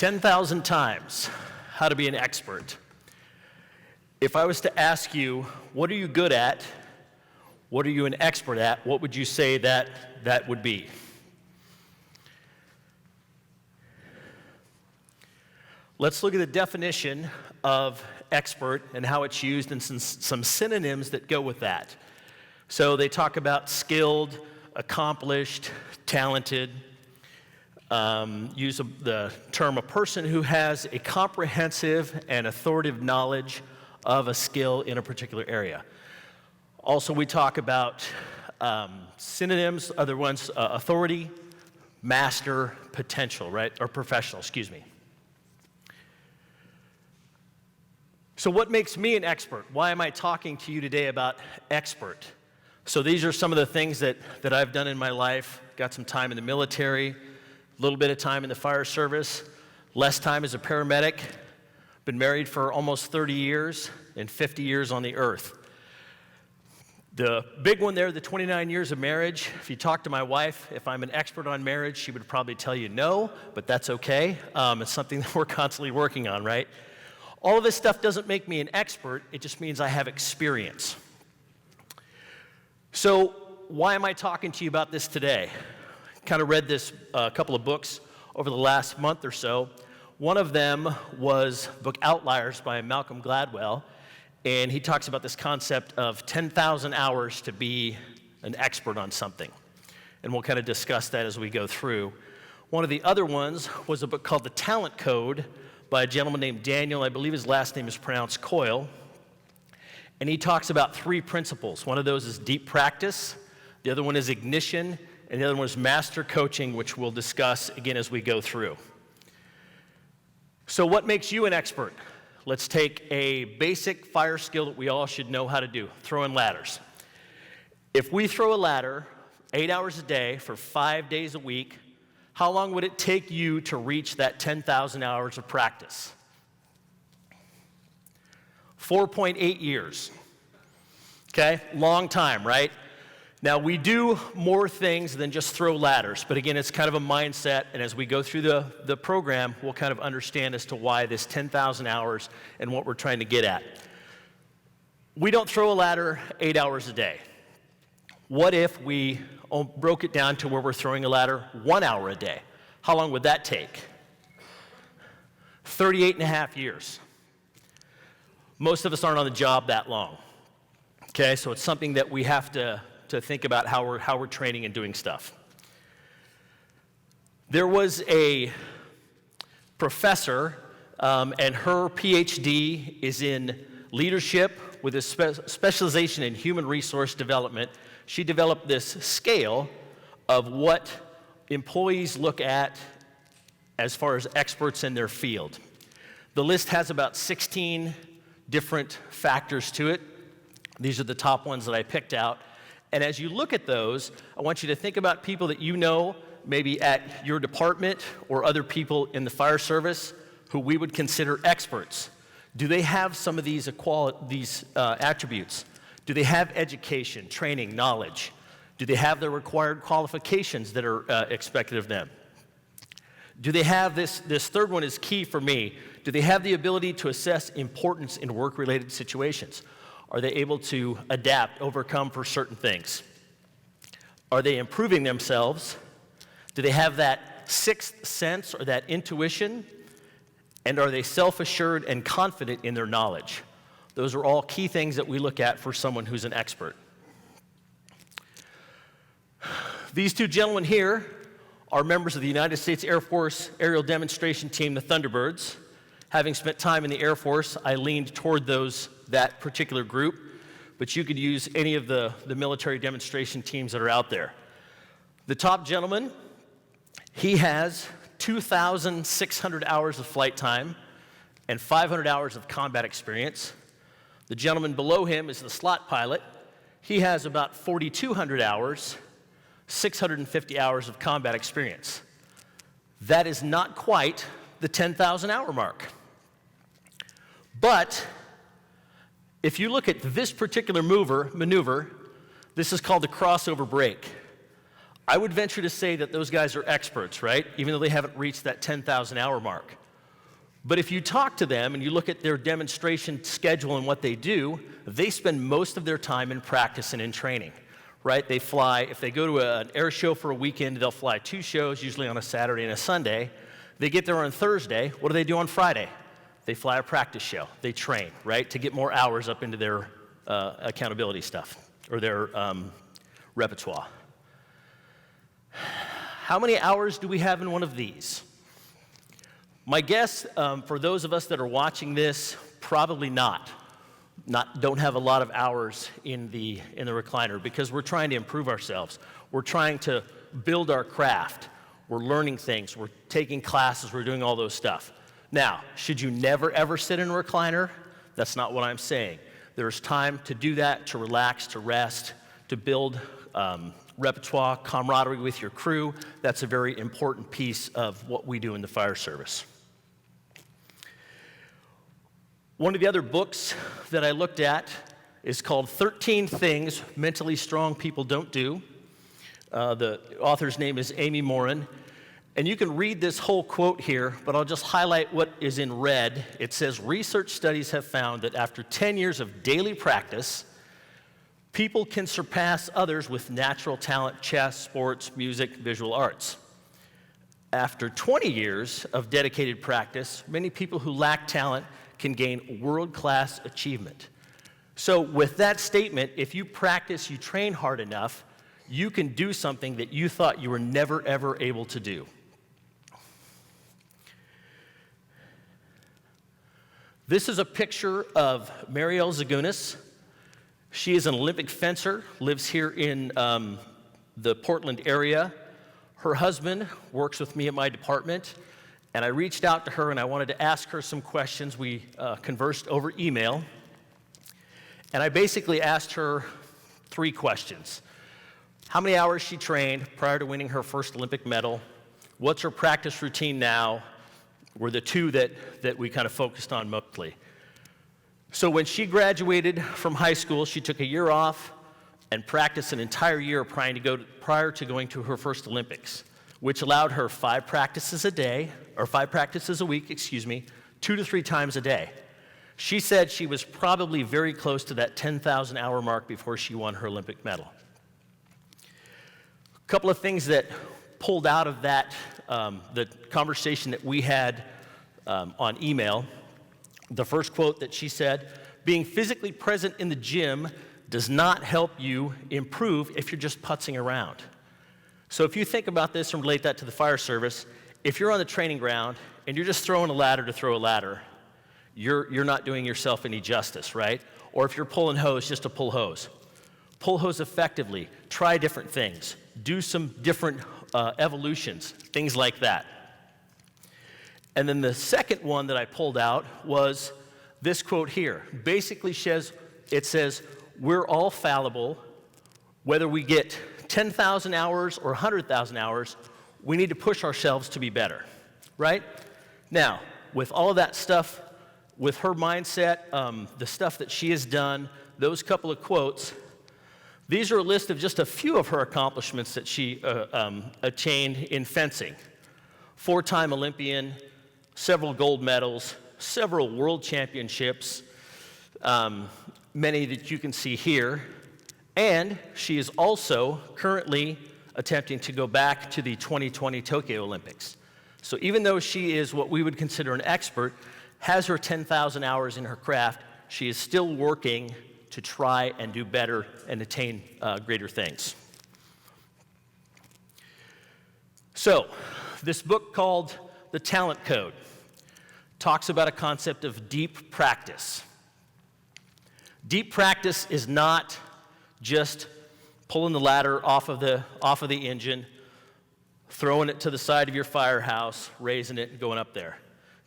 10,000 times how to be an expert. If I was to ask you, what are you good at? What are you an expert at? What would you say that would be? Let's look at the definition of expert and how it's used and some synonyms that go with that. So they talk about skilled, accomplished, talented. Use the term a person who has a comprehensive and authoritative knowledge of a skill in a particular area. Also, we talk about synonyms, other ones, authority, master, potential, right? Or professional, excuse me. So what makes me an expert? Why am I talking to you today about expert? So these are some of the things that I've done in my life. Got some time in the military, a little bit of time in the fire service, less time as a paramedic, been married for almost 30 years and 50 years on the earth. The big one there, the 29 years of marriage, if you talk to my wife, if I'm an expert on marriage, she would probably tell you no, but that's okay. It's something that we're constantly working on, right? All of this stuff doesn't make me an expert, it just means I have experience. So why am I talking to you about this today? Kind of read this couple of books over the last month or so. One of them was the book Outliers by Malcolm Gladwell, and he talks about this concept of 10,000 hours to be an expert on something. And we'll kind of discuss that as we go through. One of the other ones was a book called The Talent Code by a gentleman named Daniel, I believe his last name is pronounced Coyle. And he talks about 3 principles. One of those is deep practice, the other one is ignition, and the other one is master coaching, which we'll discuss again as we go through. So what makes you an expert? Let's take a basic fire skill that we all should know how to do, throwing ladders. If we throw a ladder 8 hours a day for 5 days a week, how long would it take you to reach that 10,000 hours of practice? 4.8 years. Okay, long time, right? Now, we do more things than just throw ladders, but again, it's kind of a mindset, and as we go through the program, we'll kind of understand as to why this 10,000 hours and what we're trying to get at. We don't throw a ladder 8 hours a day. What if we broke it down to where we're throwing a ladder 1 hour a day? How long would that take? 38 and a half years. Most of us aren't on the job that long. Okay, so it's something that we have to think about how we're training and doing stuff. There was a professor, and her PhD is in leadership with a specialization in human resource development. She developed this scale of what employees look at as far as experts in their field. The list has about 16 different factors to it. These are the top ones that I picked out. And as you look at those, I want you to think about people that you know, maybe at your department or other people in the fire service who we would consider experts. Do they have some of these attributes? Do they have education, training, knowledge? Do they have the required qualifications that are expected of them? Do they have this third one is key for me. Do they have the ability to assess importance in work-related situations? Are they able to adapt, overcome for certain things? Are they improving themselves? Do they have that sixth sense or that intuition? And are they self-assured and confident in their knowledge? Those are all key things that we look at for someone who's an expert. These 2 gentlemen here are members of the United States Air Force aerial demonstration team, the Thunderbirds. Having spent time in the Air Force, I leaned toward that particular group, but you could use any of the military demonstration teams that are out there. The top gentleman, he has 2,600 hours of flight time and 500 hours of combat experience. The gentleman below him is the slot pilot. He has about 4,200 hours, 650 hours of combat experience. That is not quite the 10,000 hour mark. But if you look at this particular maneuver, this is called the crossover break. I would venture to say that those guys are experts, right? Even though they haven't reached that 10,000 hour mark. But if you talk to them and you look at their demonstration schedule and what they do, they spend most of their time in practice and in training, right? They fly, if they go to an air show for a weekend, they'll fly 2 shows, usually on a Saturday and a Sunday. They get there on Thursday. What do they do on Friday? They fly a practice show. They train, right, to get more hours up into their accountability stuff or their repertoire. How many hours do we have in one of these? My guess, for those of us that are watching this, probably don't have a lot of hours in the recliner, because we're trying to improve ourselves. We're trying to build our craft. We're learning things. We're taking classes. We're doing all those stuff. Now, should you never ever sit in a recliner? That's not what I'm saying. There's time to do that, to relax, to rest, to build repertoire, camaraderie with your crew. That's a very important piece of what we do in the fire service. One of the other books that I looked at is called 13 Things Mentally Strong People Don't Do. The author's name is Amy Morin. And you can read this whole quote here, but I'll just highlight what is in red. It says, research studies have found that after 10 years of daily practice, people can surpass others with natural talent, chess, sports, music, visual arts. After 20 years of dedicated practice, many people who lack talent can gain world-class achievement. So with that statement, if you practice, you train hard enough, you can do something that you thought you were never, ever able to do. This is a picture of Marielle Zagunis. She is an Olympic fencer, lives here in the Portland area. Her husband works with me at my department, and I reached out to her and I wanted to ask her some questions. We conversed over email, and I basically asked her 3 questions. How many hours she trained prior to winning her first Olympic medal? What's her practice routine now? Were the 2 that we kind of focused on mostly. So when she graduated from high school, she took a year off and practiced an entire year prior to going to her first Olympics, which allowed her 5 practices a week, 2 to 3 times a day. She said she was probably very close to that 10,000 hour mark before she won her Olympic medal. A couple of things that pulled out of that, the conversation that we had on email. The first quote that she said, being physically present in the gym does not help you improve if you're just putzing around. So if you think about this and relate that to the fire service, if you're on the training ground and you're just throwing a ladder to throw a ladder, you're not doing yourself any justice, right? Or if you're pulling hose just to pull hose. Pull hose effectively, try different things, do some different evolutions, things like that. And then the second one that I pulled out was this quote here. Basically it says, we're all fallible. Whether we get 10,000 hours or 100,000 hours, we need to push ourselves to be better, right? Now, with all of that stuff, with her mindset, the stuff that she has done, those couple of quotes, these are a list of just a few of her accomplishments that she attained in fencing. 4-time Olympian, several gold medals, several world championships, many that you can see here. And she is also currently attempting to go back to the 2020 Tokyo Olympics. So even though she is what we would consider an expert, has her 10,000 hours in her craft, she is still working to try and do better and attain greater things. So, this book called The Talent Code talks about a concept of deep practice. Deep practice is not just pulling the ladder off of the engine, throwing it to the side of your firehouse, raising it, and going up there.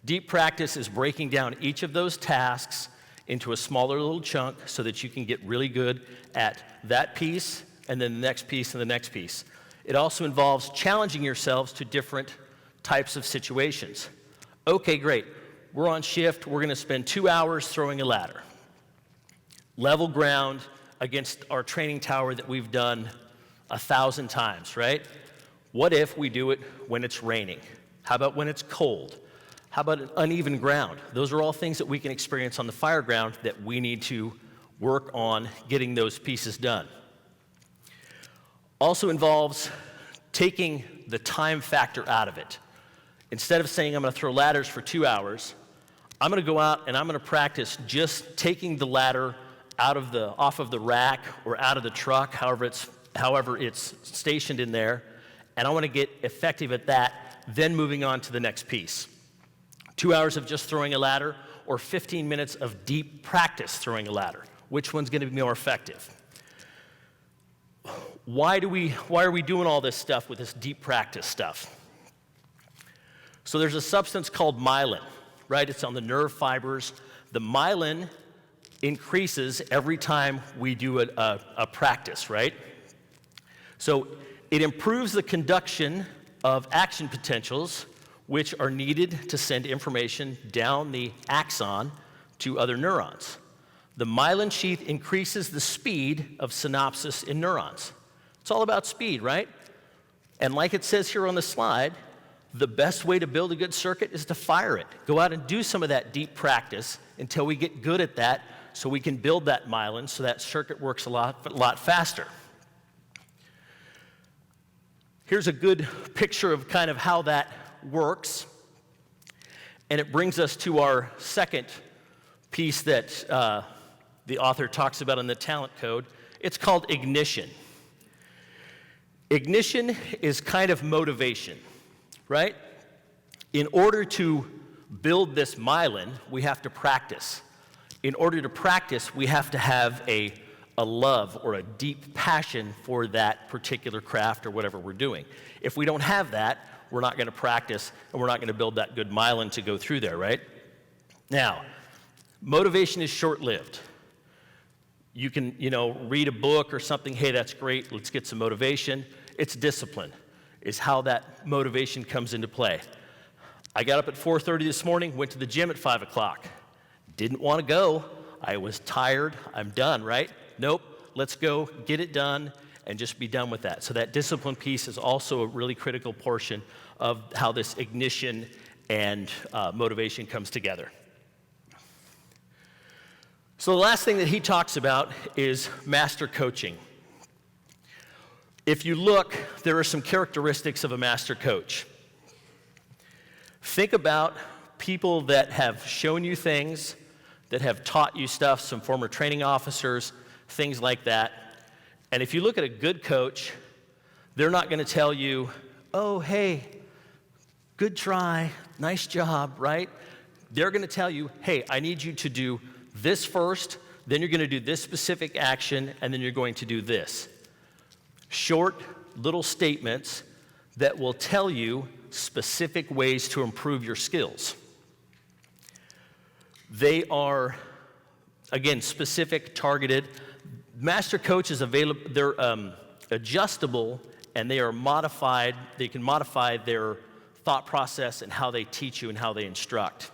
Deep practice is breaking down each of those tasks into a smaller little chunk so that you can get really good at that piece and then the next piece and the next piece. It also involves challenging yourselves to different types of situations. Okay, great. We're on shift. We're going to spend 2 hours throwing a ladder. Level ground against our training tower that we've done 1,000 times, right? What if we do it when it's raining? How about when it's cold? How about an uneven ground? Those are all things that we can experience on the fire ground that we need to work on getting those pieces done. Also involves taking the time factor out of it. Instead of saying I'm going to throw ladders for 2 hours, I'm going to go out and I'm going to practice just taking the ladder off of the rack or out of the truck, however it's stationed in there, and I want to get effective at that, then moving on to the next piece. 2 hours of just throwing a ladder or 15 minutes of deep practice throwing a ladder. Which one's going to be more effective? Why are we doing all this stuff with this deep practice stuff? So there's a substance called myelin, right? It's on the nerve fibers. The myelin increases every time we do a practice, right? So it improves the conduction of action potentials, which are needed to send information down the axon to other neurons. The myelin sheath increases the speed of synapses in neurons. It's all about speed, right? And like it says here on the slide, the best way to build a good circuit is to fire it. Go out and do some of that deep practice until we get good at that so we can build that myelin so that circuit works a lot faster. Here's a good picture of kind of how that works. And it brings us to our second piece that the author talks about in the talent code. It's called ignition. Ignition is kind of motivation, right? In order to build this myelin, we have to practice. In order to practice, we have to have a love or a deep passion for that particular craft or whatever we're doing. If we don't have that, we're not going to practice and we're not going to build that good myelin to go through there, right? Now, motivation is short-lived. You can, read a book or something, hey, that's great, let's get some motivation. It's discipline, is how that motivation comes into play. I got up at 4:30 this morning, went to the gym at 5 o'clock. Didn't want to go. I was tired. I'm done, right? Nope. Let's go get it done and just be done with that. So that discipline piece is also a really critical portion of how this ignition and motivation comes together. So the last thing that he talks about is master coaching. If you look, there are some characteristics of a master coach. Think about people that have shown you things, that have taught you stuff, some former training officers, things like that. And if you look at a good coach, they're not going to tell you, oh, hey, good try, nice job, right? They're going to tell you, hey, I need you to do this first, then you're going to do this specific action, and then you're going to do this. Short little statements that will tell you specific ways to improve your skills. They are, again, specific, targeted. Master Coach is available, they're adjustable, and they are modified. They can modify their thought process and how they teach you and how they instruct.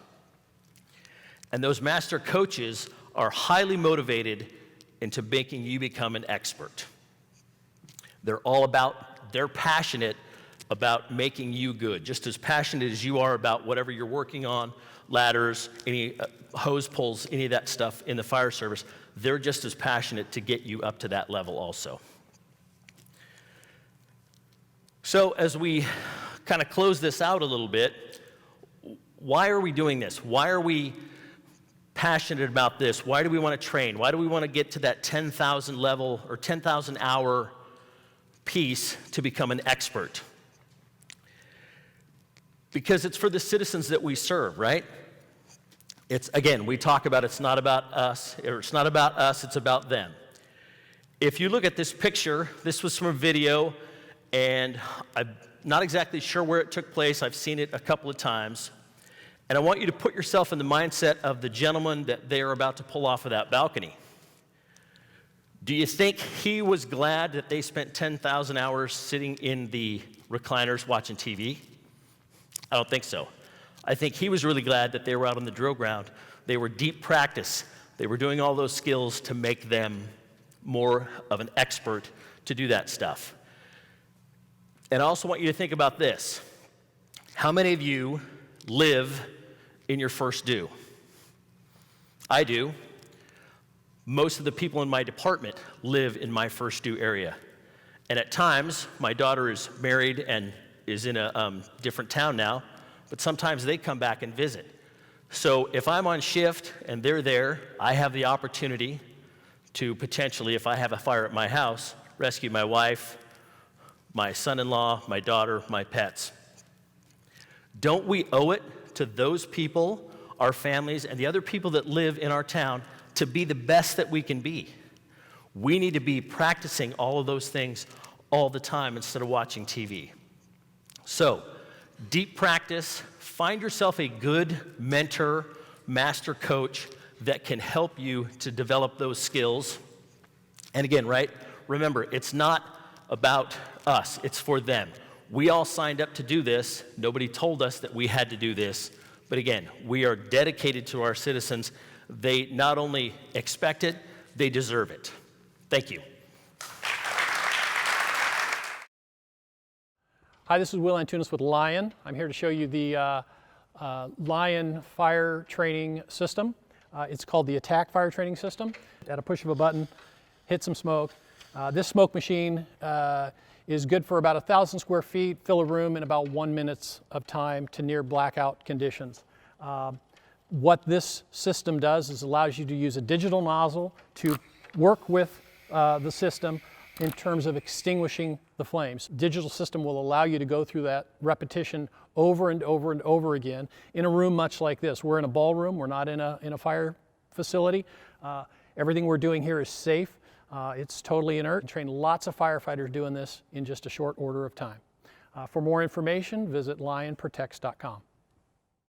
And those master coaches are highly motivated into making you become an expert. They're passionate about making you good, just as passionate as you are about whatever you're working on, ladders, any hose pulls, any of that stuff in the fire service. They're just as passionate to get you up to that level also. So as we kind of close this out a little bit, why are we doing this? Why are we passionate about this? Why do we want to train? Why do we want to get to that 10,000 level or 10,000 hour piece to become an expert? Because it's for the citizens that we serve, right? It's, again, we talk about it's not about us, it's about them. If you look at this picture, this was from a video, and I'm not exactly sure where it took place. I've seen it a couple of times. And I want you to put yourself in the mindset of the gentleman that they are about to pull off of that balcony. Do you think he was glad that they spent 10,000 hours sitting in the recliners watching TV? I don't think so. I think he was really glad that they were out on the drill ground. They were deep practice. They were doing all those skills to make them more of an expert to do that stuff. And I also want you to think about this. How many of you live in your first due? I do. Most of the people in my department live in my first due area. And at times, my daughter is married and is in a different town now, but sometimes they come back and visit. So if I'm on shift and they're there, I have the opportunity to potentially, if I have a fire at my house, rescue my wife, my son-in-law, my daughter, my pets. Don't we owe it to those people, our families, and the other people that live in our town to be the best that we can be? We need to be practicing all of those things all the time instead of watching TV. So, deep practice, find yourself a good mentor, master coach that can help you to develop those skills. And again, right, remember, it's not about us, it's for them. We all signed up to do this. Nobody told us that we had to do this. But again, we are dedicated to our citizens. They not only expect it, they deserve it. Thank you. Hi, this is Will Antunes with Lion. I'm here to show you the Lion fire training system. It's called the Attack Fire Training System. At a push of a button, hit some smoke. This smoke machine is good for about 1,000 square feet, fill a room in about 1 minute of time to near blackout conditions. What this system does is allows you to use a digital nozzle to work with the system in terms of extinguishing the flames. Digital system will allow you to go through that repetition over and over and over again in a room much like this. We're in a ballroom, we're not in a fire facility. Everything we're doing here is safe. It's totally inert. Train lots of firefighters doing this in just a short order of time. For more information, visit lionprotects.com.